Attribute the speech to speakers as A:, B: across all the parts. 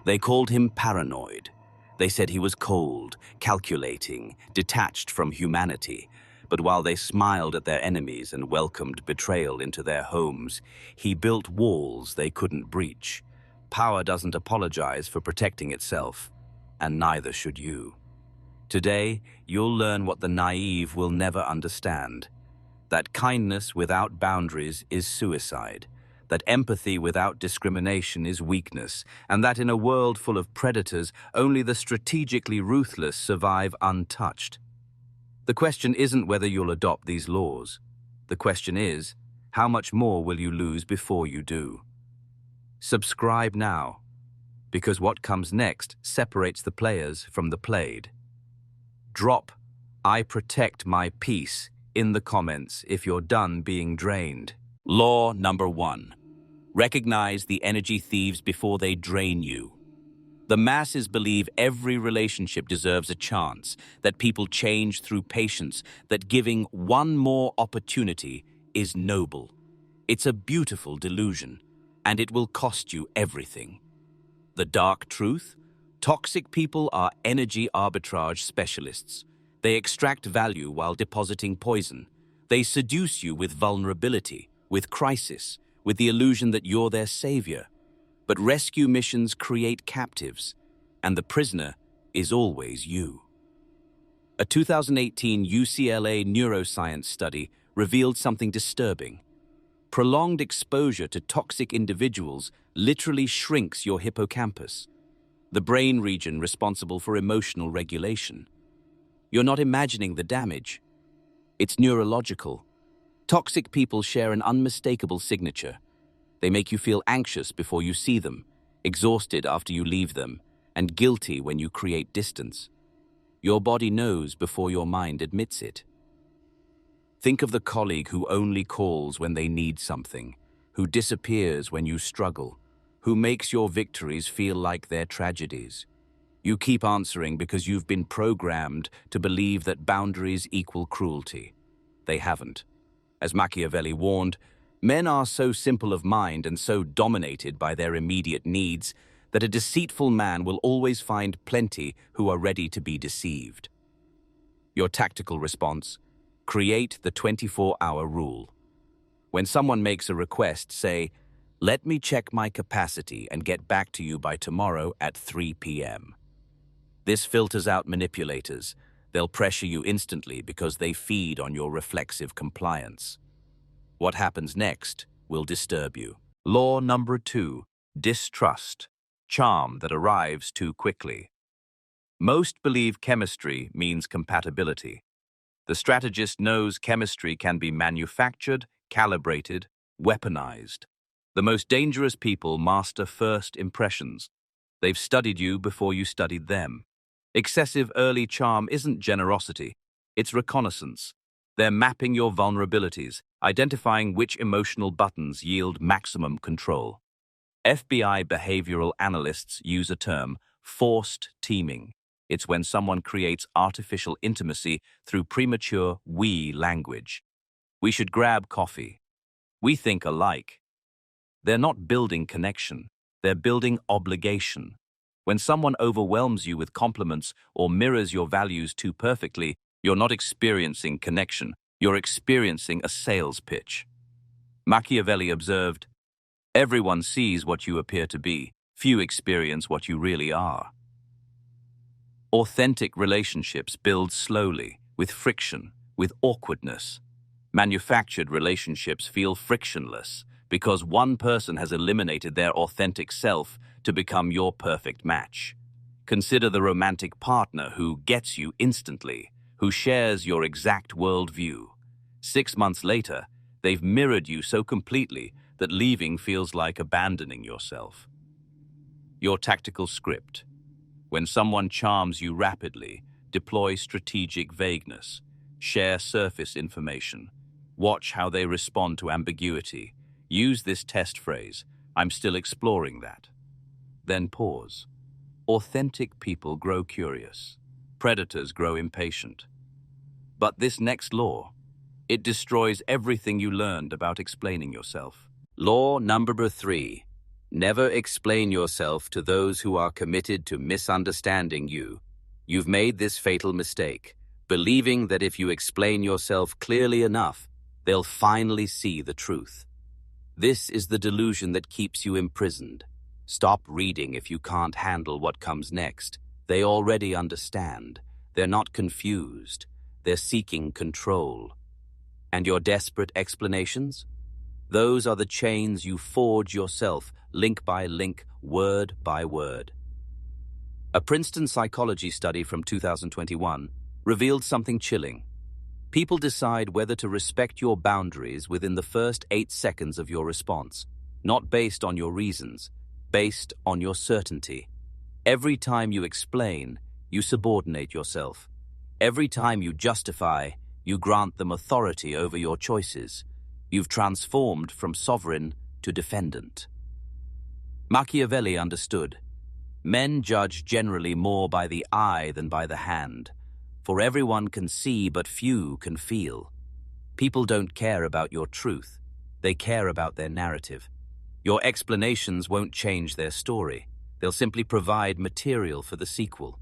A: They called him paranoid. They said he was cold, calculating, detached from humanity. But while they smiled at their enemies and welcomed betrayal into their homes, he built walls they couldn't breach. Power doesn't apologize for protecting itself, and neither should you. Today, you'll learn what the naive will never understand. That kindness without boundaries is suicide. That empathy without discrimination is weakness, and that in a world full of predators, only the strategically ruthless survive untouched. The question isn't whether you'll adopt these laws. The question is, how much more will you lose before you do? Subscribe now, because what comes next separates the players from the played. Drop "I protect my peace" in the comments if you're done being drained. Law number 1. Recognize the energy thieves before they drain you. The masses believe every relationship deserves a chance, that people change through patience, that giving one more opportunity is noble. It's a beautiful delusion, and it will cost you everything. The dark truth? Toxic people are energy arbitrage specialists. They extract value while depositing poison. They seduce you with vulnerability, with crisis, with the illusion that you're their savior. But rescue missions create captives, and the prisoner is always you. A 2018 UCLA neuroscience study revealed something disturbing. Prolonged exposure to toxic individuals literally shrinks your hippocampus, the brain region responsible for emotional regulation. You're not imagining the damage. It's neurological. Toxic people share an unmistakable signature. They make you feel anxious before you see them, exhausted after you leave them, and guilty when you create distance. Your body knows before your mind admits it. Think of the colleague who only calls when they need something, who disappears when you struggle, who makes your victories feel like their tragedies. You keep answering because you've been programmed to believe that boundaries equal cruelty. They haven't. As Machiavelli warned, men are so simple of mind and so dominated by their immediate needs that a deceitful man will always find plenty who are ready to be deceived. Your tactical response: create the 24-hour rule. When someone makes a request, say, "Let me check my capacity and get back to you by tomorrow at 3 p.m. This filters out manipulators. They'll pressure you instantly because they feed on your reflexive compliance. What happens next will disturb you. Law number 2, distrust, charm that arrives too quickly. Most believe chemistry means compatibility. The strategist knows chemistry can be manufactured, calibrated, weaponized. The most dangerous people master first impressions. They've studied you before you studied them. Excessive early charm isn't generosity, it's reconnaissance. They're mapping your vulnerabilities, identifying which emotional buttons yield maximum control. FBI behavioral analysts use a term, forced teaming. It's when someone creates artificial intimacy through premature we language. We should grab coffee. We think alike. They're not building connection, they're building obligation. When someone overwhelms you with compliments or mirrors your values too perfectly, you're not experiencing connection, you're experiencing a sales pitch. Machiavelli observed, "Everyone sees what you appear to be, few experience what you really are." Authentic relationships build slowly, with friction, with awkwardness. Manufactured relationships feel frictionless because one person has eliminated their authentic self to become your perfect match. Consider the romantic partner who gets you instantly, who shares your exact worldview. 6 months later, they've mirrored you so completely that leaving feels like abandoning yourself. Your tactical script. When someone charms you rapidly, deploy strategic vagueness. Share surface information. Watch how they respond to ambiguity. Use this test phrase, "I'm still exploring that." Then pause. Authentic people grow curious. Predators grow impatient. But this next law, it destroys everything you learned about explaining yourself. Law number 3. Never explain yourself to those who are committed to misunderstanding you. You've made this fatal mistake, believing that if you explain yourself clearly enough, they'll finally see the truth. This is the delusion that keeps you imprisoned. Stop reading if you can't handle what comes next. They already understand. They're not confused. They're seeking control. And your desperate explanations? Those are the chains you forge yourself, link by link, word by word. A Princeton psychology study from 2021 revealed something chilling. People decide whether to respect your boundaries within the first 8 seconds of your response, not based on your reasons, based on your certainty. Every time you explain, you subordinate yourself. Every time you justify, you grant them authority over your choices. You've transformed from sovereign to defendant. Machiavelli understood. Men judge generally more by the eye than by the hand, for everyone can see but few can feel. People don't care about your truth. They care about their narrative. Your explanations won't change their story. They'll simply provide material for the sequel.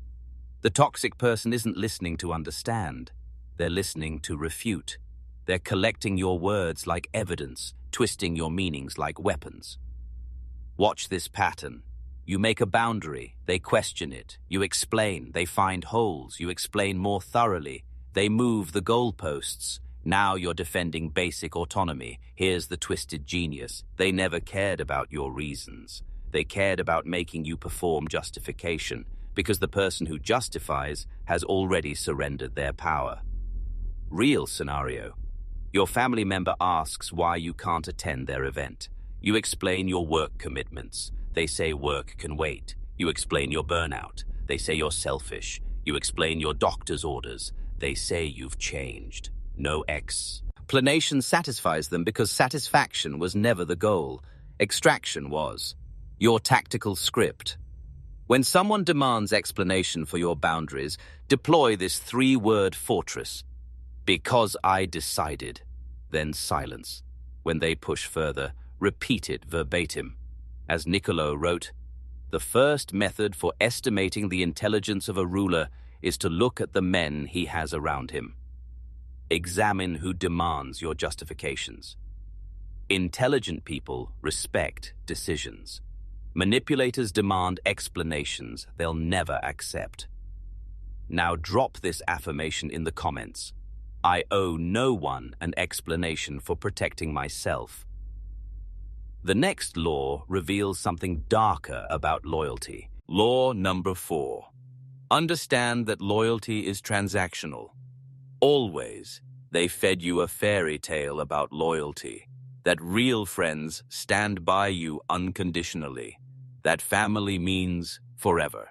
A: The toxic person isn't listening to understand. They're listening to refute. They're collecting your words like evidence, twisting your meanings like weapons. Watch this pattern. You make a boundary, they question it. You explain, they find holes. You explain more thoroughly. They move the goalposts. Now you're defending basic autonomy. Here's the twisted genius. They never cared about your reasons. They cared about making you perform justification, because the person who justifies has already surrendered their power. Real scenario. Your family member asks why you can't attend their event. You explain your work commitments. They say work can wait. You explain your burnout. They say you're selfish. You explain your doctor's orders. They say you've changed. No explanation satisfies them because satisfaction was never the goal. Extraction was. Your tactical script. When someone demands explanation for your boundaries, deploy this 3-word fortress. Because I decided. Then silence. When they push further, repeat it verbatim. As Niccolo wrote, the first method for estimating the intelligence of a ruler is to look at the men he has around him. Examine who demands your justifications. Intelligent people respect decisions. Manipulators demand explanations they'll never accept. Now drop this affirmation in the comments. I owe no one an explanation for protecting myself. The next law reveals something darker about loyalty. Law number 4. Understand that loyalty is transactional. Always, they fed you a fairy tale about loyalty, that real friends stand by you unconditionally, that family means forever.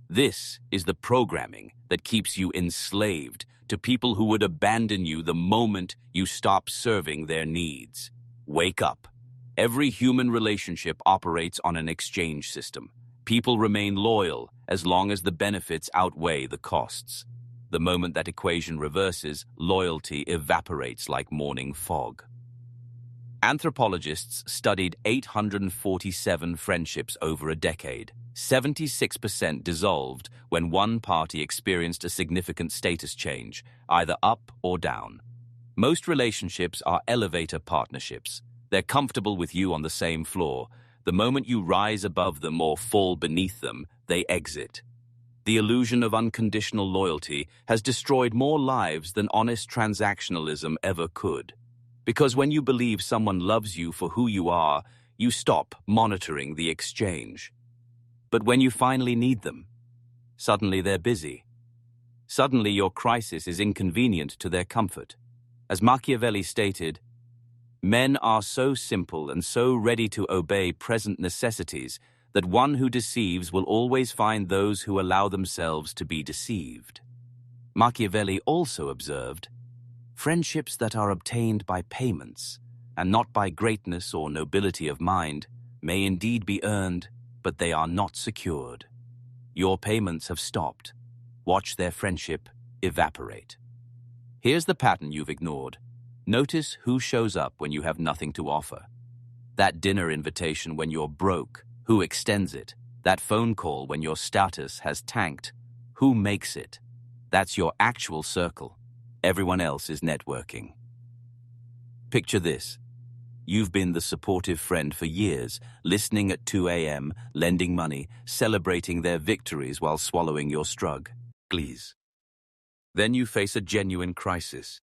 A: This is the programming that keeps you enslaved to people who would abandon you the moment you stop serving their needs. Wake up. Every human relationship operates on an exchange system. People remain loyal as long as the benefits outweigh the costs. The moment that equation reverses, loyalty evaporates like morning fog. Anthropologists studied 847 friendships over a decade. 76% dissolved when one party experienced a significant status change, either up or down. Most relationships are elevator partnerships. They're comfortable with you on the same floor. The moment you rise above them or fall beneath them, they exit. The illusion of unconditional loyalty has destroyed more lives than honest transactionalism ever could. Because when you believe someone loves you for who you are, you stop monitoring the exchange. But when you finally need them, suddenly they're busy. Suddenly your crisis is inconvenient to their comfort. As Machiavelli stated, men are so simple and so ready to obey present necessities that one who deceives will always find those who allow themselves to be deceived. Machiavelli also observed, friendships that are obtained by payments and not by greatness or nobility of mind may indeed be earned, but they are not secured. Your payments have stopped. Watch their friendship evaporate. Here's the pattern you've ignored. Notice who shows up when you have nothing to offer. That dinner invitation when you're broke, who extends it? That phone call when your status has tanked, who makes it? That's your actual circle. Everyone else is networking. Picture this. You've been the supportive friend for years, listening at 2 a.m., lending money, celebrating their victories while swallowing your struggles. Then you face a genuine crisis.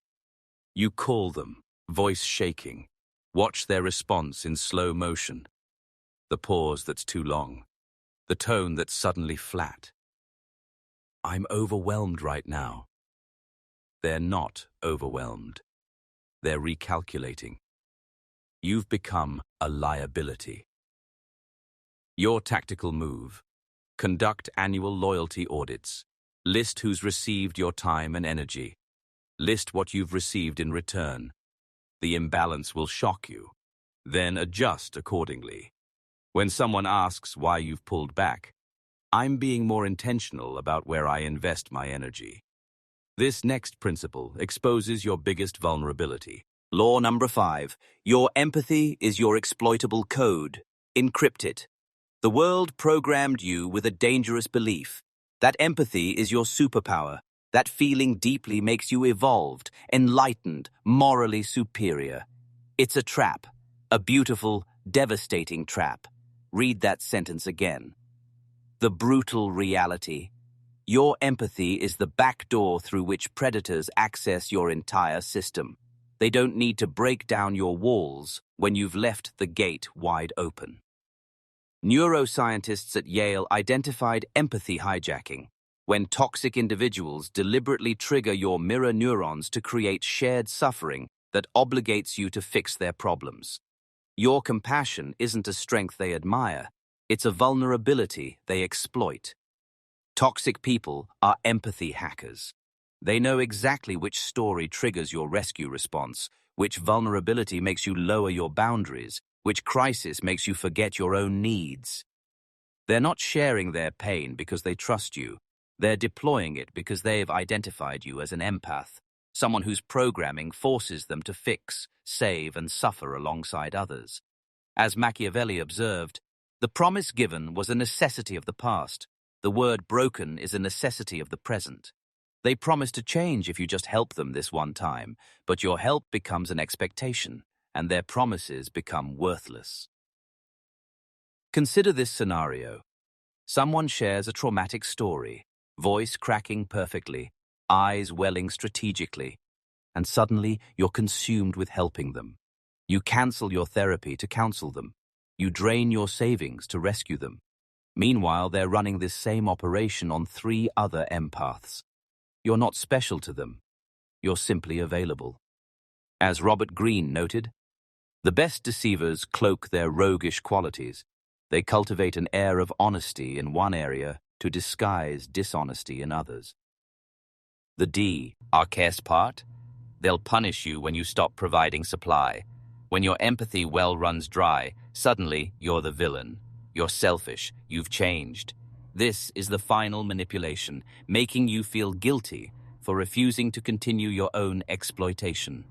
A: You call them, voice shaking. Watch their response in slow motion. The pause that's too long. The tone that's suddenly flat. I'm overwhelmed right now. They're not overwhelmed. They're recalculating. You've become a liability. Your tactical move: conduct annual loyalty audits. List who's received your time and energy. List what you've received in return. The imbalance will shock you. Then adjust accordingly. When someone asks why you've pulled back, I'm being more intentional about where I invest my energy. This next principle exposes your biggest vulnerability. Law number 5. Your empathy is your exploitable code. Encrypt it. The world programmed you with a dangerous belief. That empathy is your superpower. That feeling deeply makes you evolved, enlightened, morally superior. It's a trap. A beautiful, devastating trap. Read that sentence again. The brutal reality. Your empathy is the back door through which predators access your entire system. They don't need to break down your walls when you've left the gate wide open. Neuroscientists at Yale identified empathy hijacking, when toxic individuals deliberately trigger your mirror neurons to create shared suffering that obligates you to fix their problems. Your compassion isn't a strength they admire, it's a vulnerability they exploit. Toxic people are empathy hackers. They know exactly which story triggers your rescue response, which vulnerability makes you lower your boundaries, which crisis makes you forget your own needs. They're not sharing their pain because they trust you. They're deploying it because they've identified you as an empath, someone whose programming forces them to fix, save, and suffer alongside others. As Machiavelli observed, the promise given was a necessity of the past. The word broken is a necessity of the present. They promise to change if you just help them this one time, but your help becomes an expectation, and their promises become worthless. Consider this scenario. Someone shares a traumatic story, voice cracking perfectly, eyes welling strategically, and suddenly you're consumed with helping them. You cancel your therapy to counsel them. You drain your savings to rescue them. Meanwhile, they're running this same operation on 3 other empaths. You're not special to them. You're simply available. As Robert Greene noted, the best deceivers cloak their roguish qualities. They cultivate an air of honesty in one area to disguise dishonesty in others. The D, arcest part, they'll punish you when you stop providing supply. When your empathy well runs dry, suddenly you're the villain. You're selfish. You've changed. This is the final manipulation, making you feel guilty for refusing to continue your own exploitation.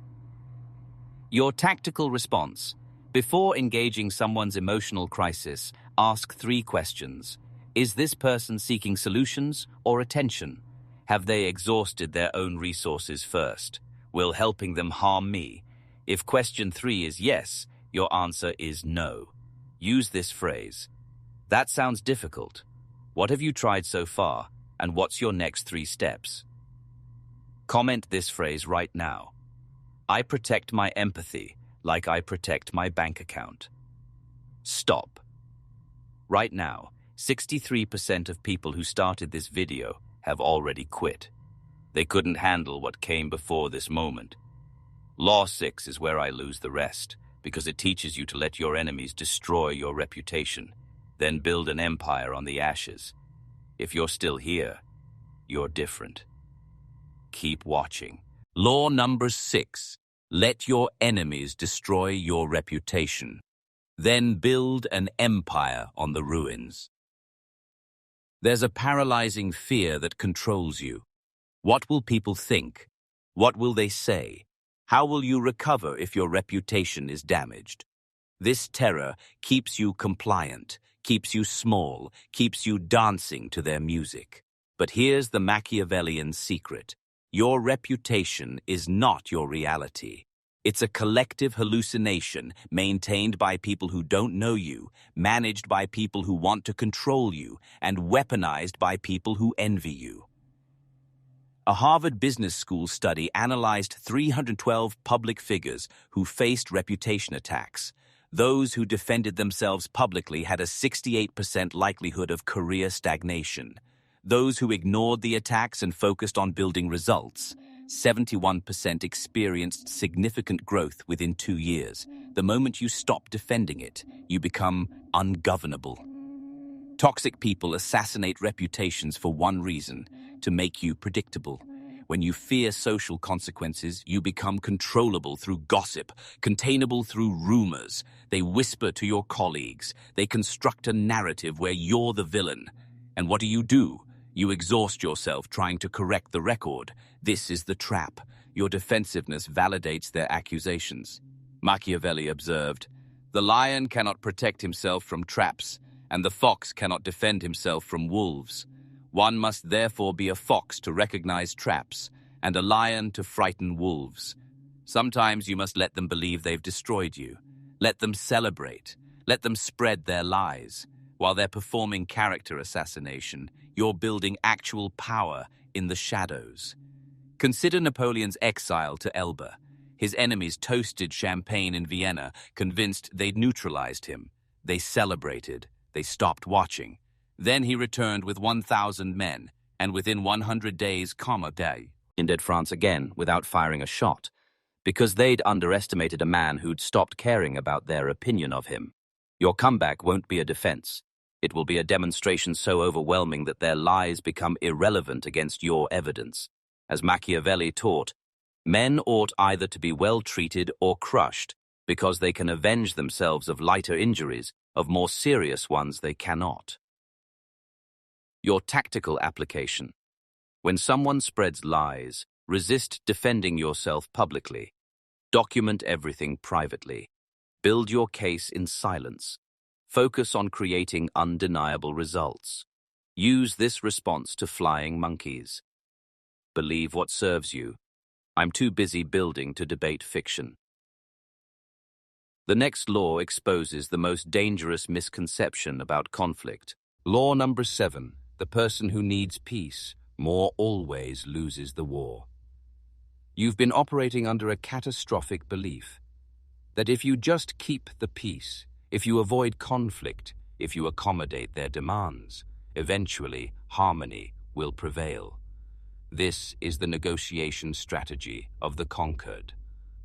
A: Your tactical response. Before engaging someone's emotional crisis, ask 3 questions. Is this person seeking solutions or attention? Have they exhausted their own resources first? Will helping them harm me? If question 3 is yes, your answer is no. Use this phrase. That sounds difficult. What have you tried so far, and what's your next 3 steps? Comment this phrase right now. I protect my empathy like I protect my bank account. Stop. Right now, 63% of people who started this video have already quit. They couldn't handle what came before this moment. Law 6 is where I lose the rest, because it teaches you to let your enemies destroy your reputation, then build an empire on the ashes. If you're still here, you're different. Keep watching. Law number 6. Let your enemies destroy your reputation. Then build an empire on the ruins. There's a paralyzing fear that controls you. What will people think? What will they say? How will you recover if your reputation is damaged? This terror keeps you compliant, keeps you small, keeps you dancing to their music. But here's the Machiavellian secret. Your reputation is not your reality. It's a collective hallucination maintained by people who don't know you, managed by people who want to control you, and weaponized by people who envy you. A Harvard Business School study analyzed 312 public figures who faced reputation attacks. Those who defended themselves publicly had a 68% likelihood of career stagnation. Those who ignored the attacks and focused on building results, 71% experienced significant growth within 2 years. The moment you stop defending it, you become ungovernable. Toxic people assassinate reputations for one reason: to make you predictable. When you fear social consequences, you become controllable through gossip, containable through rumors. They whisper to your colleagues. They construct a narrative where you're the villain. And what do? You exhaust yourself trying to correct the record. This is the trap. Your defensiveness validates their accusations. Machiavelli observed, "The lion cannot protect himself from traps, and the fox cannot defend himself from wolves. One must therefore be a fox to recognize traps, and a lion to frighten wolves. Sometimes you must let them believe they've destroyed you. Let them celebrate. Let them spread their lies. While they're performing character assassination, you're building actual power in the shadows." Consider Napoleon's exile to Elba. His enemies toasted champagne in Vienna, convinced they'd neutralized him. They celebrated. They stopped watching. Then he returned with 1,000 men, and within 100 days, invaded France again without firing a shot, because they'd underestimated a man who'd stopped caring about their opinion of him. Your comeback won't be a defense. It will be a demonstration so overwhelming that their lies become irrelevant against your evidence. As Machiavelli taught, men ought either to be well treated or crushed, because they can avenge themselves of lighter injuries, of more serious ones they cannot. Your tactical application. When someone spreads lies, resist defending yourself publicly. Document everything privately. Build your case in silence. Focus on creating undeniable results. Use this response to flying monkeys. Believe what serves you. I'm too busy building to debate fiction. The next law exposes the most dangerous misconception about conflict. Law number 7. The person who needs peace more always loses the war. You've been operating under a catastrophic belief that if you just keep the peace, if you avoid conflict, if you accommodate their demands, eventually harmony will prevail. This is the negotiation strategy of the conquered.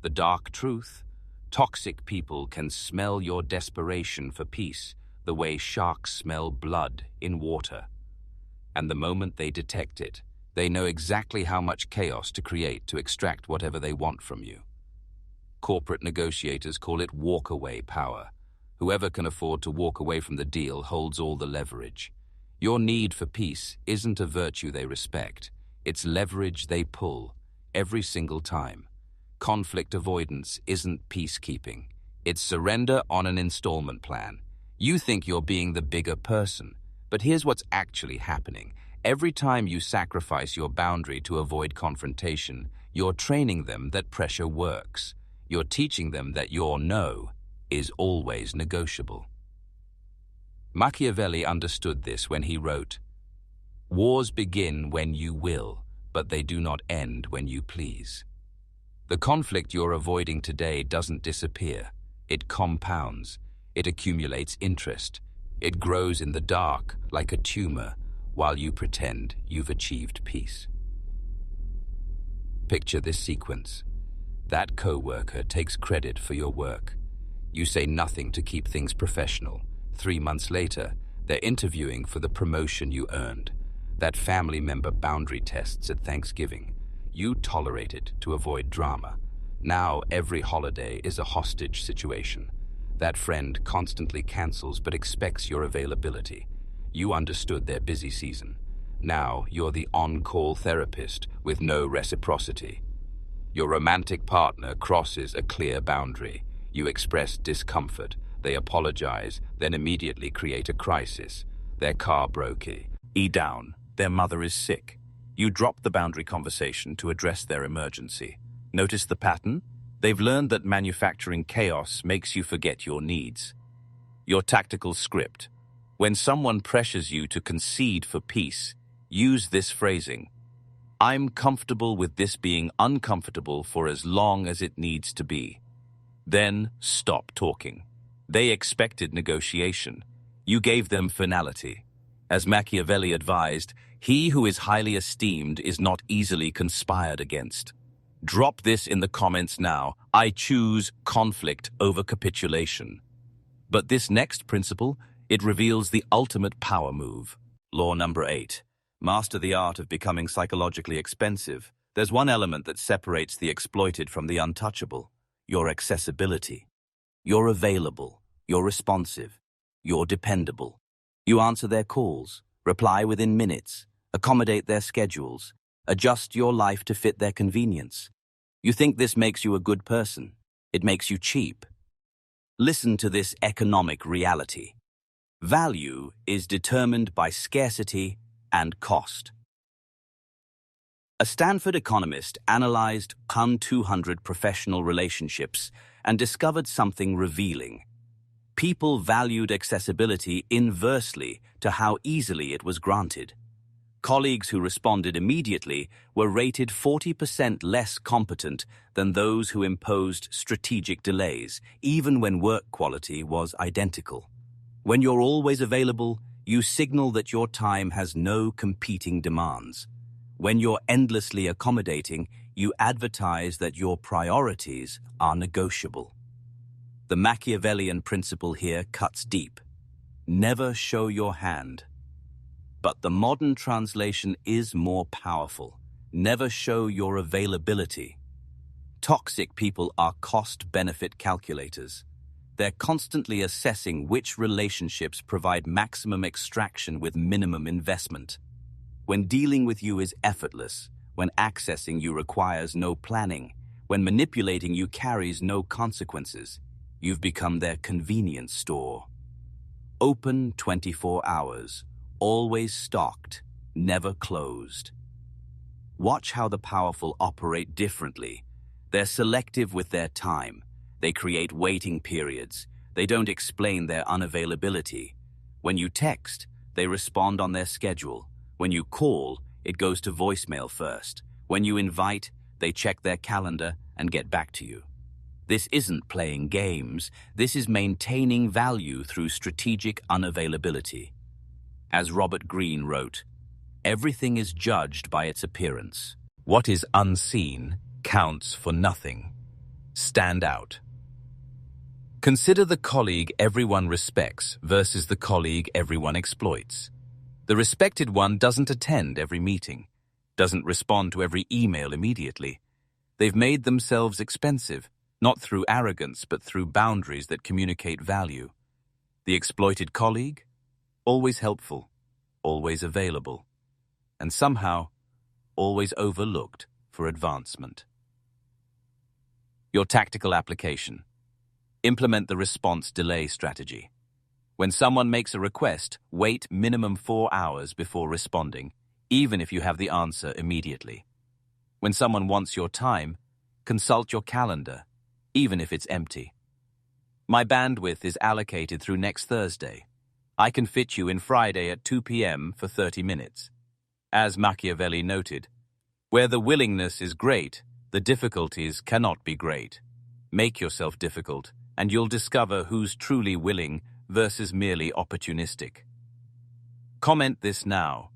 A: The dark truth: toxic people can smell your desperation for peace the way sharks smell blood in water. And the moment they detect it, they know exactly how much chaos to create to extract whatever they want from you. Corporate negotiators call it walk-away power. Whoever can afford to walk away from the deal holds all the leverage. Your need for peace isn't a virtue they respect. It's leverage they pull, every single time. Conflict avoidance isn't peacekeeping. It's surrender on an installment plan. You think you're being the bigger person, but here's what's actually happening. Every time you sacrifice your boundary to avoid confrontation, you're training them that pressure works. You're teaching them that your no is always negotiable. Machiavelli understood this when he wrote, "Wars begin when you will, but they do not end when you please." The conflict you're avoiding today doesn't disappear. It compounds. It accumulates interest. It grows in the dark like a tumor while you pretend you've achieved peace. Picture this sequence. That co-worker takes credit for your work. You say nothing to keep things professional. 3 months later, they're interviewing for the promotion you earned. That family member boundary tests at Thanksgiving. You tolerate it to avoid drama. Now every holiday is a hostage situation. That friend constantly cancels but expects your availability. You understood their busy season. Now you're the on-call therapist with no reciprocity. Your romantic partner crosses a clear boundary. You express discomfort, They apologize, then immediately create a crisis. Their car broke. Down. Their mother is sick. You drop the boundary conversation to address their emergency. Notice the pattern? They've learned that manufacturing chaos makes you forget your needs. Your tactical script. When someone pressures you to concede for peace, use this phrasing. I'm comfortable with this being uncomfortable for as long as it needs to be. Then stop talking. They expected negotiation. You gave them finality. As Machiavelli advised, he who is highly esteemed is not easily conspired against. Drop this in the comments now. I choose conflict over capitulation. But this next principle, it reveals the ultimate power move. Law number 8. Master the art of becoming psychologically expensive. There's one element that separates the exploited from the untouchable. Your accessibility. You're available. You're responsive. You're dependable. You answer their calls, reply within minutes, accommodate their schedules, adjust your life to fit their convenience. You think this makes you a good person. It makes you cheap. Listen to this economic reality. Value is determined by scarcity and cost. A Stanford economist analyzed 200 professional relationships and discovered something revealing. People valued accessibility inversely to how easily it was granted. Colleagues who responded immediately were rated 40% less competent than those who imposed strategic delays, even when work quality was identical. When you're always available, you signal that your time has no competing demands. When you're endlessly accommodating, you advertise that your priorities are negotiable. The Machiavellian principle here cuts deep. Never show your hand. But the modern translation is more powerful. Never show your availability. Toxic people are cost-benefit calculators. They're constantly assessing which relationships provide maximum extraction with minimum investment. When dealing with you is effortless, when accessing you requires no planning, when manipulating you carries no consequences, you've become their convenience store. Open 24 hours, always stocked, never closed. Watch how the powerful operate differently. They're selective with their time. They create waiting periods. They don't explain their unavailability. When you text, they respond on their schedule. When you call, it goes to voicemail first. When you invite, they check their calendar and get back to you. This isn't playing games. This is maintaining value through strategic unavailability. As Robert Greene wrote, everything is judged by its appearance. What is unseen counts for nothing. Stand out. Consider the colleague everyone respects versus the colleague everyone exploits. The respected one doesn't attend every meeting, doesn't respond to every email immediately. They've made themselves expensive, not through arrogance but through boundaries that communicate value. The exploited colleague? Always helpful, always available, and somehow always overlooked for advancement. Your tactical application. Implement the response delay strategy. When someone makes a request, wait minimum 4 hours before responding, even if you have the answer immediately. When someone wants your time, consult your calendar, even if it's empty. My bandwidth is allocated through next Thursday. I can fit you in Friday at 2 p.m. for 30 minutes. As Machiavelli noted, where the willingness is great, the difficulties cannot be great. Make yourself difficult, and you'll discover who's truly willing versus merely opportunistic. Comment this now.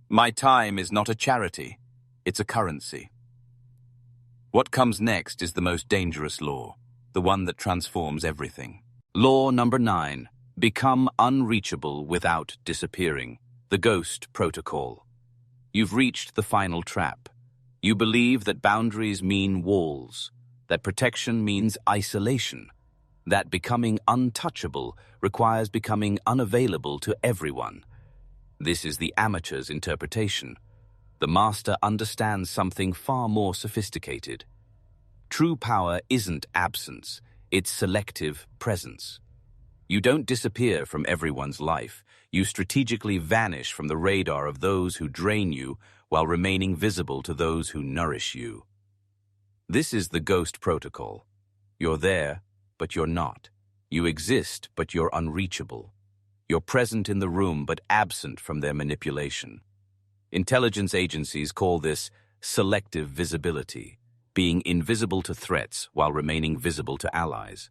A: My time is not a charity, it's a currency. What comes next is the most dangerous law, the one that transforms everything. Law number 9. Become unreachable without disappearing. The ghost protocol. You've reached the final trap. You believe that boundaries mean walls, that protection means isolation, that becoming untouchable requires becoming unavailable to everyone. This is the amateur's interpretation. The master understands something far more sophisticated. True power isn't absence, it's selective presence. You don't disappear from everyone's life. You strategically vanish from the radar of those who drain you while remaining visible to those who nourish you. This is the ghost protocol. You're there, but you're not. You exist, but you're unreachable. You're present in the room, but absent from their manipulation. Intelligence agencies call this selective visibility, being invisible to threats while remaining visible to allies.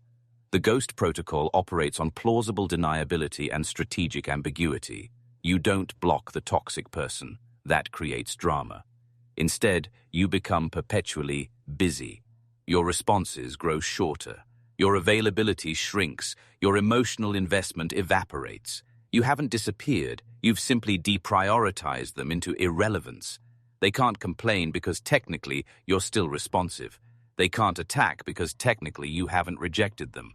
A: The ghost protocol operates on plausible deniability and strategic ambiguity. You don't block the toxic person. That creates drama. Instead, you become perpetually busy. Your responses grow shorter. Your availability shrinks. Your emotional investment evaporates. You haven't disappeared. You've simply deprioritized them into irrelevance. They can't complain because technically you're still responsive. They can't attack because technically you haven't rejected them.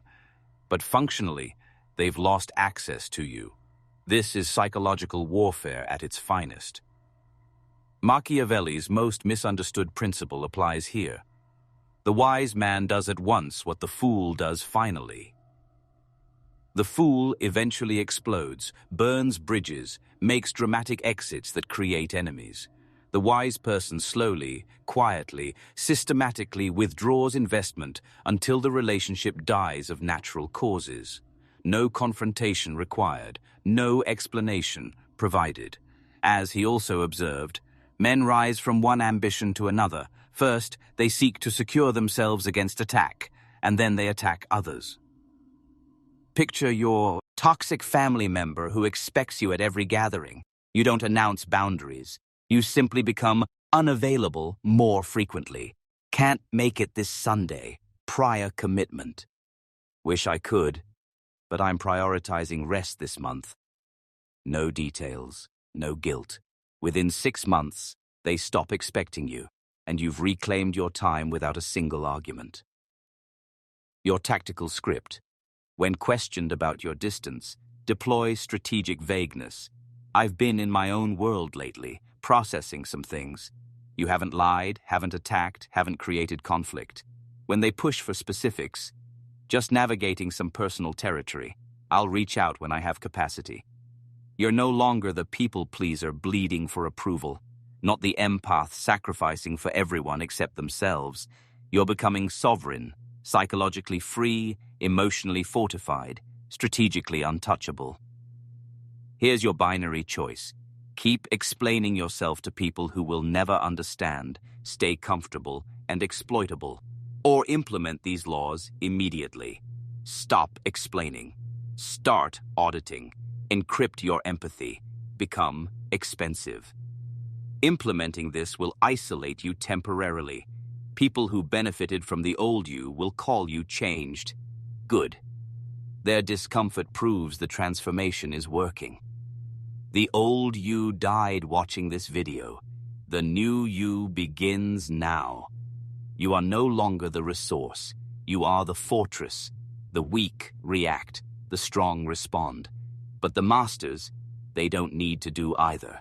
A: But functionally, they've lost access to you. This is psychological warfare at its finest. Machiavelli's most misunderstood principle applies here. The wise man does at once what the fool does finally. The fool eventually explodes, burns bridges, makes dramatic exits that create enemies. The wise person slowly, quietly, systematically withdraws investment until the relationship dies of natural causes. No confrontation required, no explanation provided. As he also observed, men rise from one ambition to another. First, they seek to secure themselves against attack, and then they attack others. Picture your toxic family member who expects you at every gathering. You don't announce boundaries. You simply become unavailable more frequently. Can't make it this Sunday. Prior commitment. Wish I could, but I'm prioritizing rest this month. No details, no guilt. Within 6 months, they stop expecting you, and you've reclaimed your time without a single argument. Your tactical script. When questioned about your distance, deploy strategic vagueness. I've been in my own world lately, processing some things. You haven't lied, haven't attacked, haven't created conflict. When they push for specifics, just navigating some personal territory, I'll reach out when I have capacity. You're no longer the people pleaser bleeding for approval, not the empath sacrificing for everyone except themselves. You're becoming sovereign, psychologically free, emotionally fortified, strategically untouchable. Here's your binary choice. Keep explaining yourself to people who will never understand, stay comfortable, and exploitable. Or implement these laws immediately. Stop explaining. Start auditing. Encrypt your empathy. Become expensive. Implementing this will isolate you temporarily. People who benefited from the old you will call you changed. Good. Their discomfort proves the transformation is working. The old you died watching this video. The new you begins now. You are no longer the resource. You are the fortress. The weak react. The strong respond. But the masters, they don't need to do either.